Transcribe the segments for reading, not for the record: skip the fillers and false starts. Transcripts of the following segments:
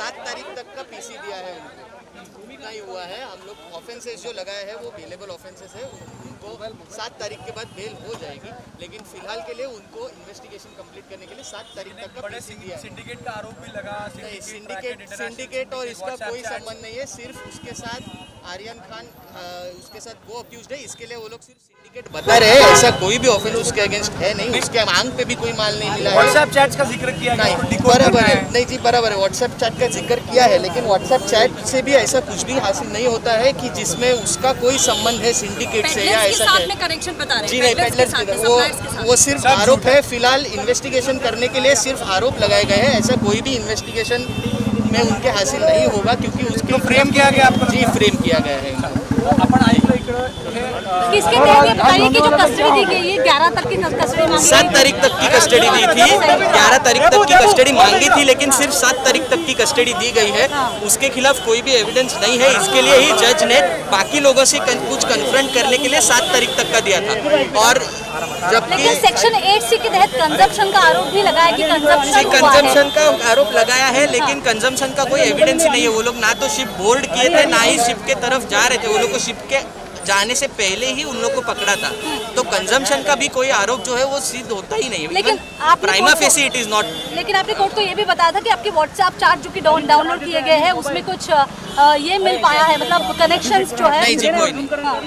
7 तारीख तक का पीसी दिया है उनको, इतना ही हुआ है। हम लोग ऑफेंसेस जो लगाए हैं वो बेलेबल ऑफेंसेस है, उनको 7 तारीख के बाद बेल हो जाएगी, लेकिन फिलहाल के लिए उनको इन्वेस्टिगेशन कंप्लीट करने के लिए 7 तारीख तक का पीसी दिया है। सिंडिकेट का आरोप भी लगा। नहीं, सिंडिकेट और इसका कोई संबंध नहीं है। सिर्फ उसके साथ आर्यन खान उसके साथ को अक्यूज्ड है, इसके लिए वो लोग सिर्फ सिंडिकेट बता रहे हैं। ऐसा कोई भी ऑफेंस उसके अगेंस्ट है नहीं, उसके मांग पे भी कोई माल नहीं मिला है। व्हाट्सएप चैट्स का जिक्र किया नहीं, बराबर है। नहीं जी, बराबर है, व्हाट्सएप चैट का जिक्र किया है, लेकिन व्हाट्सएप चैट से भी ऐसा कुछ भी हासिल नहीं होता है कि जिसमें उसका कोई संबंध है सिंडिकेट से या ऐसा कनेक्शन बता रहे हैं। जी नहीं, पेडलर्स वो सिर्फ आरोप है। फिलहाल इन्वेस्टिगेशन करने के लिए सिर्फ आरोप लगाए गए हैं, ऐसा कोई भी इन्वेस्टिगेशन में उनके हासिल नहीं होगा, क्योंकि उसको फ्रेम किया गया आपको। जी, फ्रेम किया गया है। आपण किसके तहत ये बताइए कि जो कस्टडी दी गई है 11 तक की कस्टडी मांगी 7 तारीख तक की कस्टडी दी थी, 11 तारीख तक की कस्टडी मांगी थी, लेकिन सिर्फ 7 तारीख तक की कस्टडी दी गई है। उसके खिलाफ कोई भी एविडेंस नहीं है, इसके लिए ही जज ने बाकी लोगों से कुछ कन्फ्रंट करने के लिए 7 तारीख तक का दिया था। और जबकि सेक्शन 8C के तहत कंजम्पशन का आरोप भी लगाया कि कंजम्पशन का आरोप लगाया है, लेकिन कंजम्पशन का कोई एविडेंस ही नहीं है। वो लोग ना तो शिप बोर्ड किए थे, ना ही शिप के तरफ जा रहे थे। वो लोग को शिप के जाने से पहले ही उन लोग को पकड़ा था, तो कंजम्पशन का भी कोई आरोप जो है वो सिद्ध होता ही नहीं है। लेकिन prima facie it is not. लेकिन आपने कोर्ट को ये भी बताया था कि आपके व्हाट्सएप चैट जो कि डाउनलोड किए गए हैं उसमें कुछ ये मिल पाया है, मतलब कनेक्शंस जो है। नहीं जी,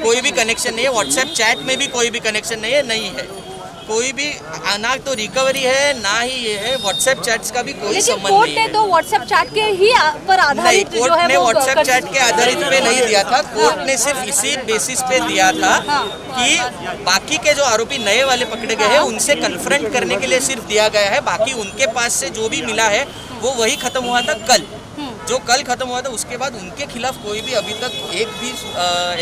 कोई भी कनेक्शन नहीं है। व्हाट्सएप चैट में भी कोई भी कनेक्शन नहीं है। कोई भी ना तो रिकवरी है, ना ही ये है। व्हाट्सएप चैट्स का भी कोई संबंध नहीं है। कोर्ट ने तो व्हाट्सएप चैट के ही पर आधारित जो है कोर्ट ने व्हाट्सएप चैट के आधारित पे नहीं दिया था। कोर्ट ने सिर्फ इसी बेसिस पे दिया था कि बाकी के जो आरोपी नए वाले पकड़े गए हैं उनसे कन्फ्रंट करने के लिए सिर्फ दिया गया है। बाकी उनके पास से जो भी मिला है वो वही खत्म हुआ था कल। जो कल खत्म हुआ था उसके बाद उनके खिलाफ कोई भी अभी तक एक भी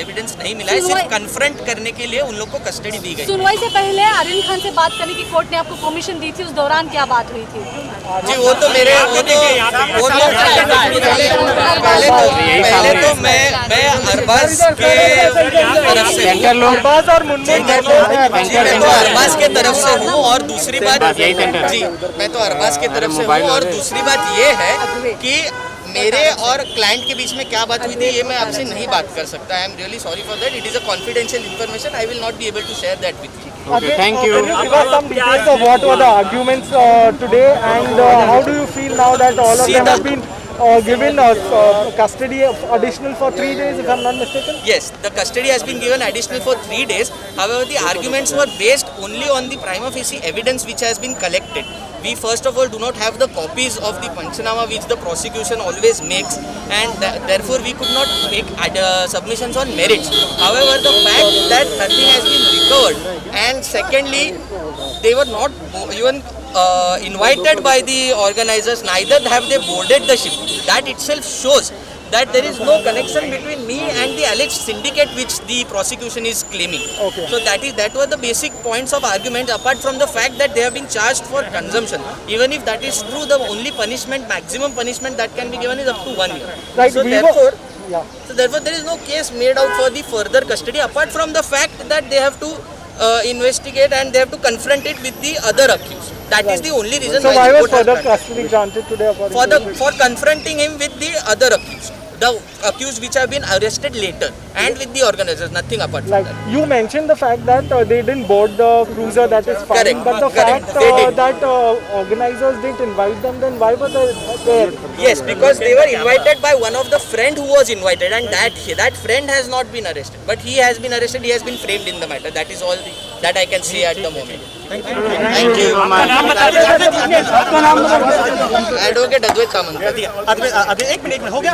एविडेंस नहीं मिला है। सिर्फ कन्फ्रंट करने के लिए उन लोग को कस्टडी दी गई। सुनवाई से पहले आर्यन खान से बात करने की कोर्ट ने आपको परमिशन दी थी, उस दौरान क्या बात हुई थी? जी, वो तो पहले तो मैं अरबाज के तरफ से अरबाज के तरफ से हूँ, और दूसरी बात जी मैं तो अरबाज के तरफ से हूँ, और दूसरी बात ये है कि मेरे और क्लाइंट के बीच में क्या बात हुई थी ये मैं आपसे नहीं बात कर सकता। I am really sorry for that. It is a confidential information. I will not be able to share that with you. Okay, thank you. Can you give us some details of what were the arguments today, and how do you feel now that all of them have been given custody additional for 3 days, if I'm not mistaken? Yes, the custody has been given additional for 3 days. However, the arguments were based only on the prima facie evidence which has been collected. We first of all do not have the copies of the Panchanama which the prosecution always makes, and therefore we could not make submissions on merits. However, the fact that nothing has been recovered, and secondly, they were not even invited by the organizers, neither have they boarded the ship. That itself shows that there is no connection between me and the alleged syndicate which the prosecution is claiming. Okay. So that were the basic points of argument, apart from the fact that they have been charged for consumption. Even if that is true, the only punishment, maximum punishment that can be given is up to 1 year. Right. So therefore there is no case made out for the further custody, apart from the fact that they have to investigate and they have to confront it with the other accused. That is the only reason. So why was further custody granted today? For confronting him with the other accused, the accused which have been arrested later, and with the organizers, nothing apart from that. You mentioned the fact that they didn't board the cruiser, that is fine. Correct. But the Correct. fact that organizers didn't invite them, then why were they there? Yes, because they were invited by one of the friend who was invited, and that friend has not been arrested, but he has been arrested. He has been framed in the matter. That is all that I can say at the moment. Thank you. Advocate Advait Samant. एक minute में हो गया।